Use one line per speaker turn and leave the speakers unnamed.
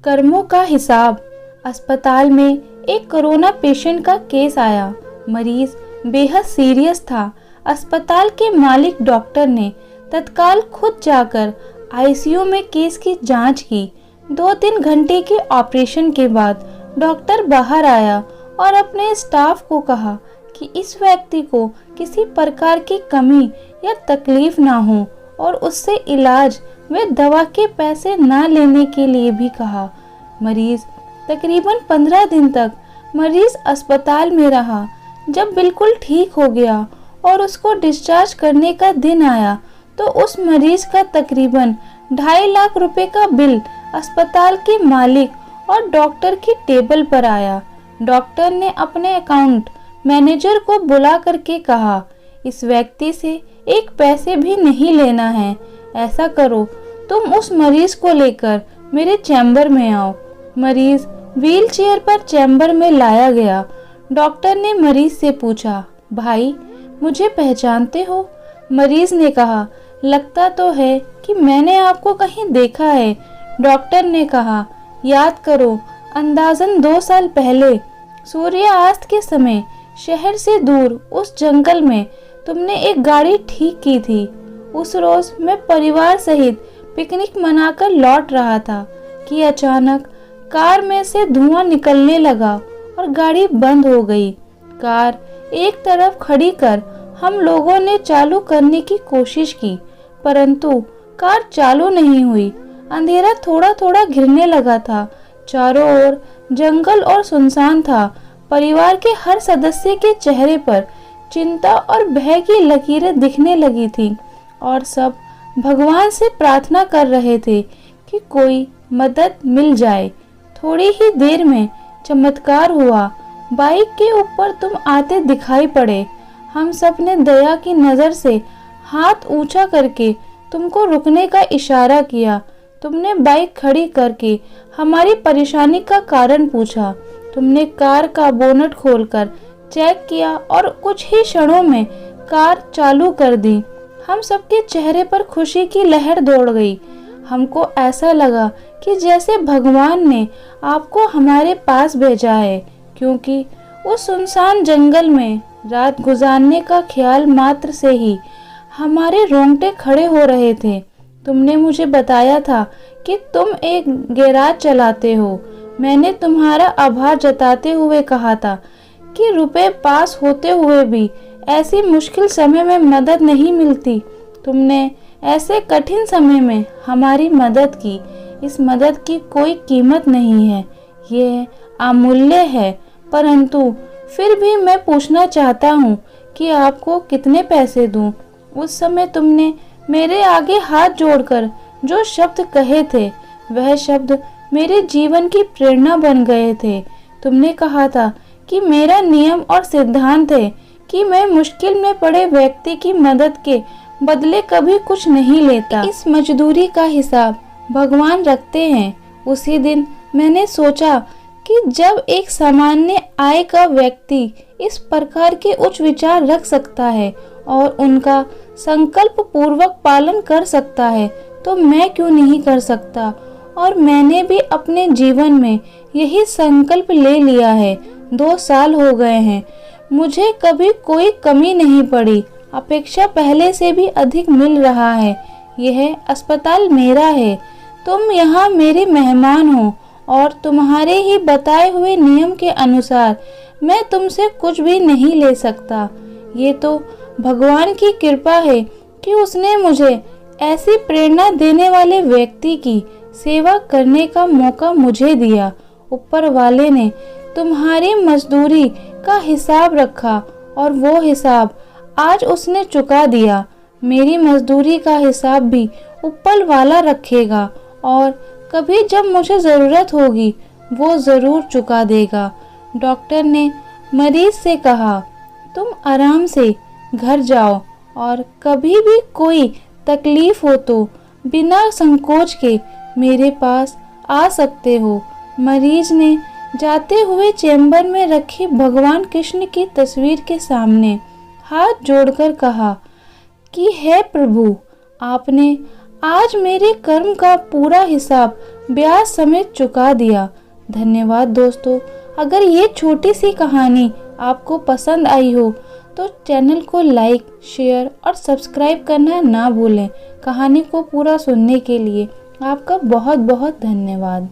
कर्मों का हिसाब। अस्पताल में एक कोरोना पेशेंट का केस आया। मरीज बेहद सीरियस था। अस्पताल के मालिक डॉक्टर ने तत्काल खुद जाकर आईसीयू में केस की जांच की। 2-3 घंटे के ऑपरेशन के बाद डॉक्टर बाहर आया और अपने स्टाफ को कहा कि इस व्यक्ति को किसी प्रकार की कमी या तकलीफ ना हो और उससे इलाज व दवा के पैसे ना लेने के लिए भी कहा। मरीज तकरीबन 15 दिन तक मरीज अस्पताल में रहा। जब बिल्कुल ठीक हो गया और उसको डिस्चार्ज करने का दिन आया तो उस मरीज का तकरीबन 2.5 लाख रुपए का बिल अस्पताल के मालिक और डॉक्टर की टेबल पर आया। डॉक्टर ने अपने अकाउंट मैनेजर को बुला करके कहा, इस व्यक्ति से एक पैसे भी नहीं लेना है। ऐसा करो, तुम उस मरीज को लेकर मेरे चैम्बर में आओ। मरीज व्हील चेयर पर चैम्बर में लाया गया। डॉक्टर ने मरीज से पूछा, भाई मुझे पहचानते हो? मरीज ने कहा, लगता तो है कि मैंने आपको कहीं देखा है। डॉक्टर ने कहा, याद करो, अंदाजन 2 साल पहले सूर्यास्त के समय शहर से दूर उस जंगल में तुमने एक गाड़ी ठीक की थी। उस रोज मैं परिवार सहित पिकनिक मनाकर लौट रहा था कि अचानक कार में से धुआं निकलने लगा और गाड़ी बंद हो गई। कार एक तरफ खड़ी कर हम लोगों ने चालू करने की कोशिश की, परंतु कार चालू नहीं हुई। अंधेरा थोड़ा थोड़ा घिरने लगा था। चारों ओर जंगल और सुनसान था। परिवार के हर सदस्य के चेहरे पर चिंता और भय की लकीरें दिखने लगी थी और सब भगवान से प्रार्थना कर रहे थे कि कोई मदद मिल जाए। थोड़ी ही देर में चमत्कार हुआ। बाइक के ऊपर तुम आते दिखाई पड़े। हम सब ने दया की नजर से हाथ ऊंचा करके तुमको रुकने का इशारा किया। तुमने बाइक खड़ी करके हमारी परेशानी का कारण पूछा। तुमने कार का बोनट खोलकर चेक किया और कुछ ही क्षणों में कार चालू कर दी। हम सबके चेहरे पर खुशी की लहर दौड़ गई। हमको ऐसा लगा कि जैसे भगवान ने आपको हमारे पास भेजा है, क्योंकि उस सुनसान जंगल में रात गुजारने का ख्याल मात्र से ही हमारे रोंगटे खड़े हो रहे थे। तुमने मुझे बताया था कि तुम एक गैराज चलाते हो। मैंने तुम्हारा आभार जताते हुए कहा था कि रुपए पास होते हुए भी ऐसी मुश्किल समय में मदद नहीं मिलती। तुमने ऐसे कठिन समय में हमारी मदद की। इस मदद की कोई कीमत नहीं है, ये अमूल्य है। परंतु फिर भी मैं पूछना चाहता हूँ कि आपको कितने पैसे दूं? उस समय तुमने मेरे आगे हाथ जोड़कर जो शब्द कहे थे, वह शब्द मेरे जीवन की प्रेरणा बन गए थे। तुमने कहा था कि मेरा नियम और सिद्धांत है कि मैं मुश्किल में पड़े व्यक्ति की मदद के बदले कभी कुछ नहीं लेता। इस मजदूरी का हिसाब भगवान रखते हैं। उसी दिन मैंने सोचा कि जब एक सामान्य आय का व्यक्ति इस प्रकार के उच्च विचार रख सकता है और उनका संकल्प पूर्वक पालन कर सकता है, तो मैं क्यों नहीं कर सकता। और मैंने भी अपने जीवन में यही संकल्प ले लिया है। 2 साल हो गए हैं, मुझे कभी कोई कमी नहीं पड़ी। अपेक्षा पहले से भी अधिक मिल रहा है। यह अस्पताल मेरा है। तुम यहाँ मेरे मेहमान हो और तुम्हारे ही बताए हुए नियम के अनुसार मैं तुमसे कुछ भी नहीं ले सकता। ये तो भगवान की कृपा है कि उसने मुझे ऐसी प्रेरणा देने वाले व्यक्ति की सेवा करने का मौका मुझे दिया। ऊपर वाले ने तुम्हारी मजदूरी का हिसाब रखा और वो हिसाब आज उसने चुका दिया। मेरी मजदूरी का हिसाब भी ऊपर वाला रखेगा और कभी जब मुझे जरूरत होगी वो जरूर चुका देगा। डॉक्टर ने मरीज से कहा, तुम आराम से घर जाओ और कभी भी कोई तकलीफ हो तो बिना संकोच के मेरे पास आ सकते हो। मरीज ने जाते हुए चैम्बर में रखी भगवान कृष्ण की तस्वीर के सामने हाथ जोड़कर कहा कि हे प्रभु, आपने आज मेरे कर्म का पूरा हिसाब ब्याज समेत चुका दिया। धन्यवाद दोस्तों। अगर ये छोटी सी कहानी आपको पसंद आई हो तो चैनल को लाइक, शेयर और सब्सक्राइब करना ना भूलें। कहानी को पूरा सुनने के लिए आपका बहुत बहुत धन्यवाद।